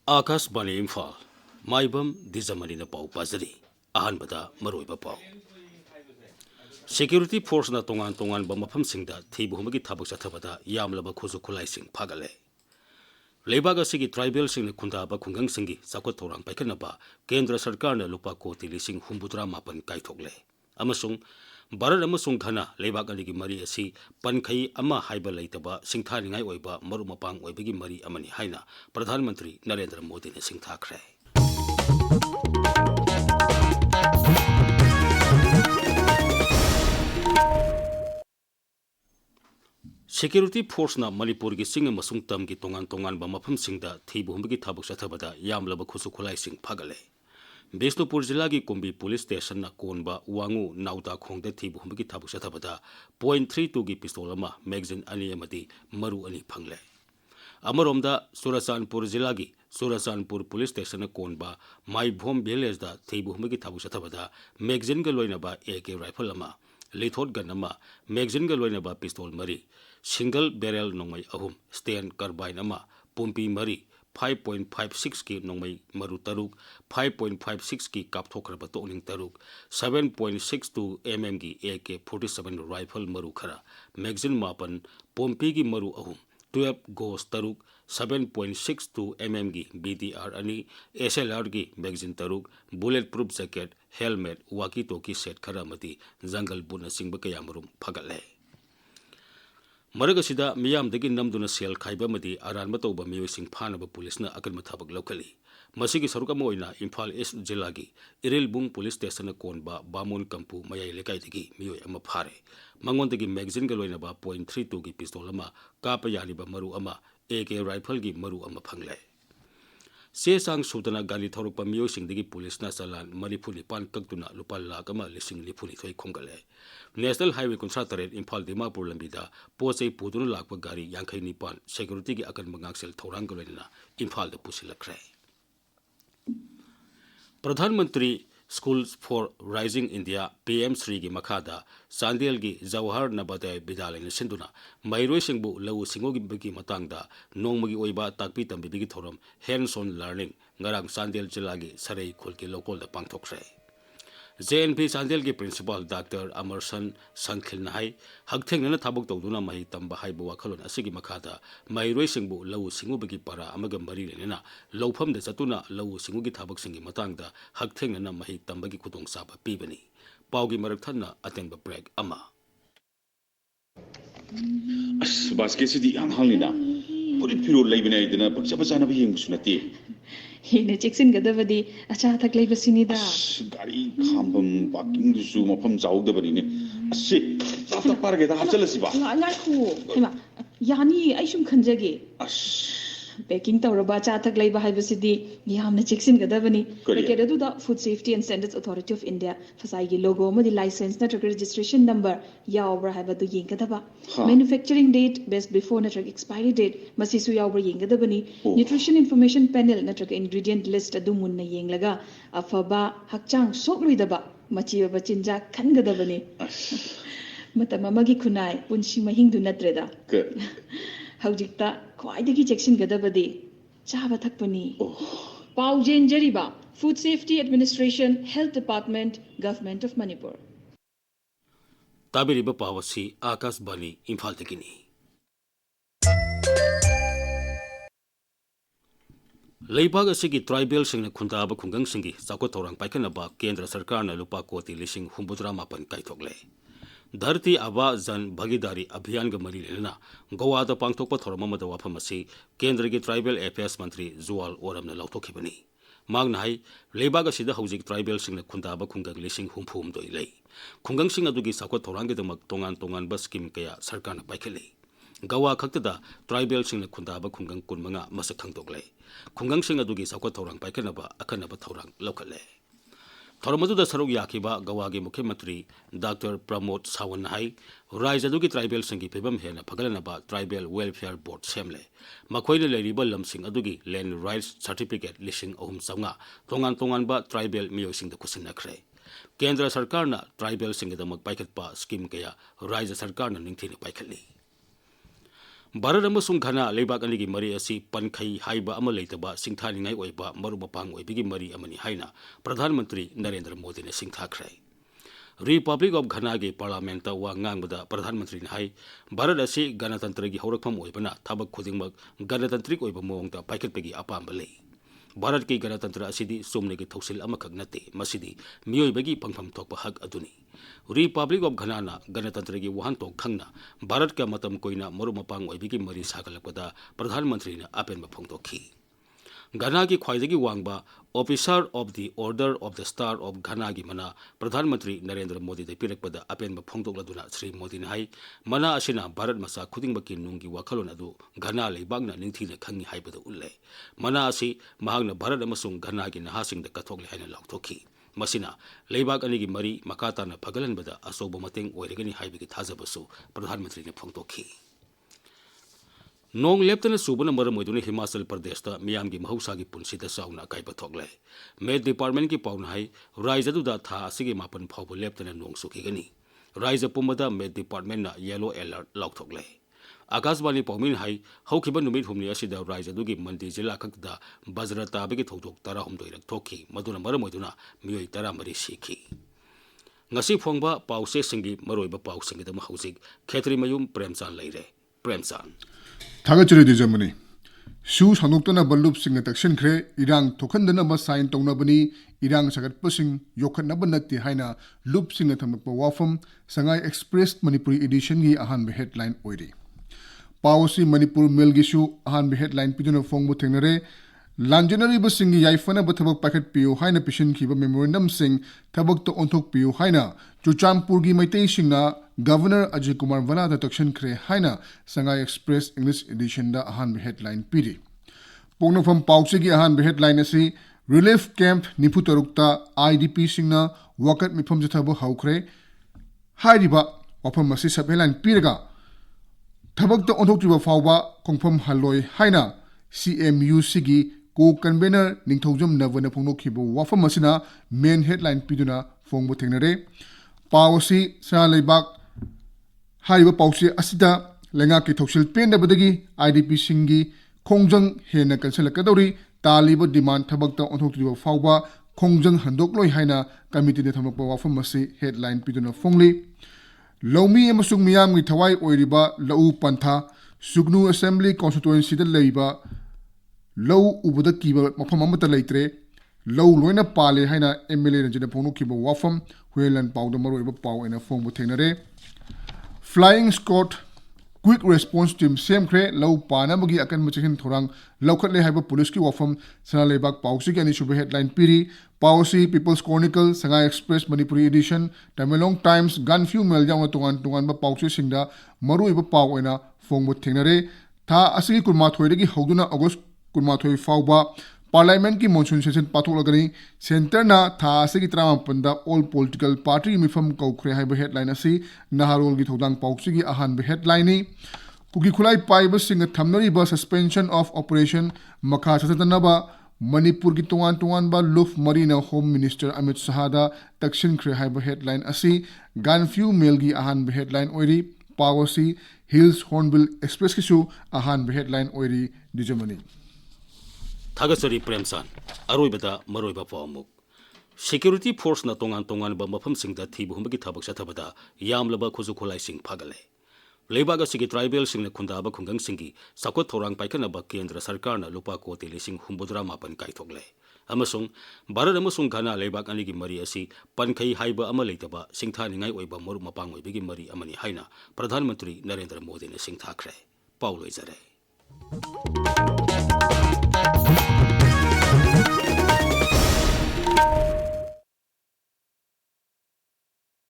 Akashbani Imphal, Maibam Dwijamani na pau pazari, ahanbada maroiba pau. Security force na tongan ba mafam singda thibu humagi thabak chathabada yamlaba khuzu khulai sing phagale. Leibaga sigi tribal sing na khunda ba khungang singi sakot thorang paikhanaba kendra sarkar na lupa koti lising humbutra mapan kaithokle. Amasung Barat amasung Ghana leibak anigi mari asi pankhai ama haiba leitaba singthaningai oiba marumapang oibagi mari amani haina Pradhan Mantri Narendra Modi ne singthakre. Security force na Manipuri ki singa masung tam ki tongan ba mafam singda thibu humgi thabuk chathabada yamlaba khusu khulai sing phagale. Bisnupur jila ki Kumbi police station na konba wangu nauta khongda thibu humgi thabuk chathabada .32 ki pistol ama magazine ani amati maru ani phangle. Amaromda Surasanpur jila ki Surasanpur police station na konba Maibhom village da thibu humgi thabuk chathabada magazine ga loina ba AK rifle ama lethot gun ama magazine ga loina ba pistol mari single barrel nongmai ahum stand carbine ama pumpi mari 5.56 ki nongmai maru taruk 5.56 ki kapthokraba toning taruk 7.62 mm ki AK-47 rifle maru khara magazine mapan pumpi ki maru ahum 12 ghost taruk 7.62 mm ki BTR ani SLR ki magazine taruk bulletproof jacket helmet walkie talkie set khara mati jungle buna singba kayamarum phagale. Maragasida miyam dagi namduna sel khaiba madi aranba tawba miyoy sing phanaba police na akan mathabak lokali. Masigi saruka moina Imphal East Jilagi Irilbung police station na konba Bamon Kampu mayay lekay dagi miyoy ama phare. Mangon dagi magazine galoy ba .32 ki pistol ama kapa yani ba maru ama AK rifle ki maru ama phangle. Se sang sudana gali thoruk pa miyoy sing dagi police na salan Manipuri pan kaktuna lupa lakama lising lipuni thoy khongale. National Highway Contractorate Imphal Dimapur lambida posei puduna lakpa gari yankai nipan security ki akan mangaksel thorang galena Imphal da pusilakre. Pradhan Mantri Schools for Rising India PM Sri ki makhada Sandel ki Jawahar Navodaya Vidyalaya sinduna mairoi singbu lau singogi bagi matangda nongmagi oiba takpi tambi bigi thoram hands on learning ngarang Sandel jilagi sarai khulki lokol da pangthokre. JNP Sandel ki principal Dr. Amarsan Sankhil Nahai Hagtheng na thabok tawduna mahi tamba haiba wakhalon asigi makhada mairoi singbu lau singubagi para amaga mari lenena lawpham da chatuna lau singugi thabak singi matangda Hagtheng na mahi tambagi khudong saba pibani paugi marak thanna atengba break ama basketsi yang halina puri piro laibina idina pakcha bachana ba yengbusu nati hine cheksin gadavadi acha thak leibasinida gari khambam parking dusu mafam jawda barine assi safta parge da hachalasi ba ngai khu hema yani aishum khanjage packing tawraba cha thak leiba haibasidi yamna cheksin gadavani packet adu da Food Safety and Standards Authority of India fasai gi logo madi license na registration number yawbra haibadu yengadaba manufacturing date best before na expiry date masisu yawbra yengadabani nutrition information panel na ingredient list adu munna yenglaga afaba hakchang sokloidaba machiba chinja khangadabani matamamagi kunai punshi mahingdu natreda Haujikta khwaidagi cheksin gadabadi chaba thakpani paujen jariba Food Safety Administration Health Department Government of Manipur Tabiriba pawasi Akashbani Imphal tekini Leibag asigi tribal singna khunda ba khungang singi sakot thorang paikana ba kendra sarkar na lupa koti lising humbutra mapan kaithokle Dharti Aba Jan Bhagidari Abhiyan ga mari lena Goa da pangthokpa thoramama da wafamasi Kendra ki Tribal Affairs Mantri Zual Oram na lautokhibani magna hai leibaga sida hojik tribal singna khunda ba khungang lising humphum doi lei khungang sing adugi sakot thorang ge damak tongan ba scheme kaya sarkar na paikhele Goa khakta da tribal singna khunda ba khungang kunmanga masak thangdokle khungang sing adugi sakot thorang paikhana ba akhana ba thorang lokhale Thoramadu da saruk yakiba Goa ge Mukhyamantri Dr. Premchand Sawan hai Raijadu ki tribal singi phibam hena phagalana ba Tribal Welfare Board semle makhoina leiriba lamsing adugi land rights certificate lising ahum sanga tongan ba tribal miyosing da kusinakre Kendra sarkar na tribal singi da magpaikhat pa scheme kaya Raija sarkar na ningthina paikhatli Bharat अमसुंग घना लेबाक अनिगी मरी असी पनखई हाइबा अमा लेतबा सिंथानिंगाई ओइबा मरु मपांग ओइबिगी मरी अमनी हाइना प्रधानमंत्री नरेंद्र मोदी ने सिंथाख्रे Republic of घना के पार्लियामेंट वा ngangbada प्रधानमंत्री ने हाई भारत असी गणतंत्र की हौरकफम ओइबना थबक खुदिंगमक गणतांत्रिक ओइबा मोंगता पाइखतपेगी अपांबा ले भारत की गणतंत्र असिदी सोमने की थौसिल अमखक नते मसिदी मियोइबगी पंगफम थोकपा हक अदुनी रिपब्लिक ऑफ घनाना गणतंत्र की वहानतों खंगना भारत का मतम कोइना मरु मपांग ओइबिगी मरी सागलपदा प्रधानमंत्री ने अपेन फोंदोखी घना की ख्वाइदगी वांगबा officer of the order of the star of Ghana की मना प्रधानमंत्री नरेंद्र मोदी दे पिरकपदा अपेन फोंदोलदुना श्री मोदी ने हाई मना असिना भारत मसा खुदिंगबकी नुंगी वाखलोन अदु घना लेबागना निंथीना खंगी हाइबदा उल्ले मना असि महागना भारत अमसुंग घना की नहासिंगदा कथोकले हाइना लाउथोखी मसिना लेबाग अनिगी मरी मकाताना फगलनबदा असोब मतेंग ओइरगनी हाइबगी थाजबसु प्रधानमंत्री ने फोंदोखी नोंग लेप्टन सुबन मरम ओइदुने हिमाचल प्रदेश ता मियाम की महौसा की पुनसिदा साउना काइबा थोकले मेट डिपार्टमेंट की पाउन हाई राइजदुदा था असिगे मापन फाउब लेप्टन नोंग सुखिगनी राइज पुमदा मेट डिपार्टमेंट ना येलो अलर्ट लाउथोकले आकाशवाणी पौमिन हाई हौखिबा नुमित हुमनि असिदा राइजदुगी मंडी जिला खक्दा बज्र ताबगी थौदोक तरा हुमदोइ रखथोखी मदुना मरम ओइदुना मियोइ तरा मरी सिखी ngasi phongba pause singi maroiba pau singi dam hauzik Kshetrimayum Premchand leire Premchand थागचरी दिजमनी सु सानुक्तना बल्लुप सिंह तक्शन खरे इरांग थोखंदना बा साइन तौनबनी इरांग सगतपसिंग योखनब नत्ति हाइना लुप सिंह थमप वाफम संगाई एक्सप्रेस मणिपुरी एडिशन की अहान हेडलाइन ओइरी पावसी मणिपुर मेल गिसु अहान हेडलाइन पिदुना फोंगबु थेंगनरे लांजनरी बसिंग याइफना बथबक पैकेट पियो हाइना पिशन खिबा मेमोरेंडम सिंह थबक तो ओंथोक पियो हाइना चुचामपुर की मैतई सिंगना गवर्नर अजय कुमार वना द तक्शन खरे हाइना संगाई एक्सप्रेस इंग्लिश एडिशन दा अहान हेडलाइन पीरी पोंगनफम पाउसे की अहान हेडलाइन असि रिलीफ कैंप निफु तरुक्ता आईडीपी सिंगना वकत मिफम जथब हौखरे हाइरिबा वफम असि सब हेडलाइन पीरगा थबक तो ओंथोक फाउबा कोंफम हलोय हाइना CMUC की को कन्वेनर निंथौजम नवन फोंदोखिबो वाफम असिना मेन हेडलाइन पिदुना फोंगबो थेंगनरे पावसी सा लेबाक हारिबा पाउसे असिदा लेंगा की थौसिल पेंदबदगी IDP सिंगी खोंजंग हेना कंसलकदौरी तालिबो डिमांड थबकता ओंथोक्तिबो फाउबा खोंजंग हंदोकलोय हाइना कमिटीने थमकबो वाफम असि हेडलाइन पिदुना फोंगली लौमी अमसुंग मियाम की थवाई ओइरिबा लौ पंथा सुगनु असेंबली कॉन्स्टिट्यूएंसी लेबा लौ उबद कीब मफम अमत लेत्रे लौ लोइना पाले हाइना MLA रंजन फोंदोखिबो वाफम हुएलन पाउद मरोइबा पाउ एना फोंगबो थेंगनरे flying squad quick response team सेमख्रे लौ पानबगी अकन मचेन थोरांग लौखटले हाइबा पुलिस की वाफम सना लेबाक पाउसी की अनिसुबे हेडलाइन पीरी पाउसी People's Chronicle Sangai Express Manipuri edition Tamenglong Times गनफ्यू मेल जाउना तोंगान तोंगान बा पाउसी सिंगदा मरुइबा पाउ एना फोंगबो थेंगनरे था असि कुरमाथोइदगी हौदुना अगस्त कुरमाथोइ फाउबा पार्लियामेंट की मॉनसून सेशन पाथोलगनी सेंटरना था असि तरामपंदा ऑल पॉलिटिकल पार्टी मिफम कौख्रे हाइबा हेडलाइन असि नहारोल की थौदांग पाउसी की अहान हेडलाइन कुकी खुलाई पाइब सिंग थमनरीबा सस्पेंशन ऑफ ऑपरेशन मखा सतनबा मणिपुर की तोंगान तोंगान बा लुफ मरीना होम मिनिस्टर अमित शाहदा तक्सिन खरे हाइबा हेडलाइन असि गनफ्यू मेल की अहान हेडलाइन ओइरी पावसी हिल्स हॉर्नबिल एक्सप्रेस की अहान हेडलाइन ओइरी दिजमनी थागचरी प्रेमचंद अरोइबदा मरोइबा पामुक सिक्योरिटी फोर्स ना तोंगान तोंगान बा मफम सिंगदा थीबुमबगी थाबक सथबदा यामलबा खुजु खोलाई सिंग फागले लेबाग असिगी ट्राइबल सिंगना खुंदाबा खुंगंग सिंगी साकोत थोरांग पाइखनबा केंद्र सरकार ना लुपा कोटी लिसिंग हुंबुद्रा मापन काइथोकले अमसुंग भारत अमसुंग घना लेबाग अनिगी मरी असि पनखई हाइबा अमा लेतबा सिंथानिंगाई ओइबा मरु मपांग ओइबिगी मरी अमनि हाइना प्रधानमंत्री नरेंद्र मोदी ने सिंथाख्रे पाउलोइजरे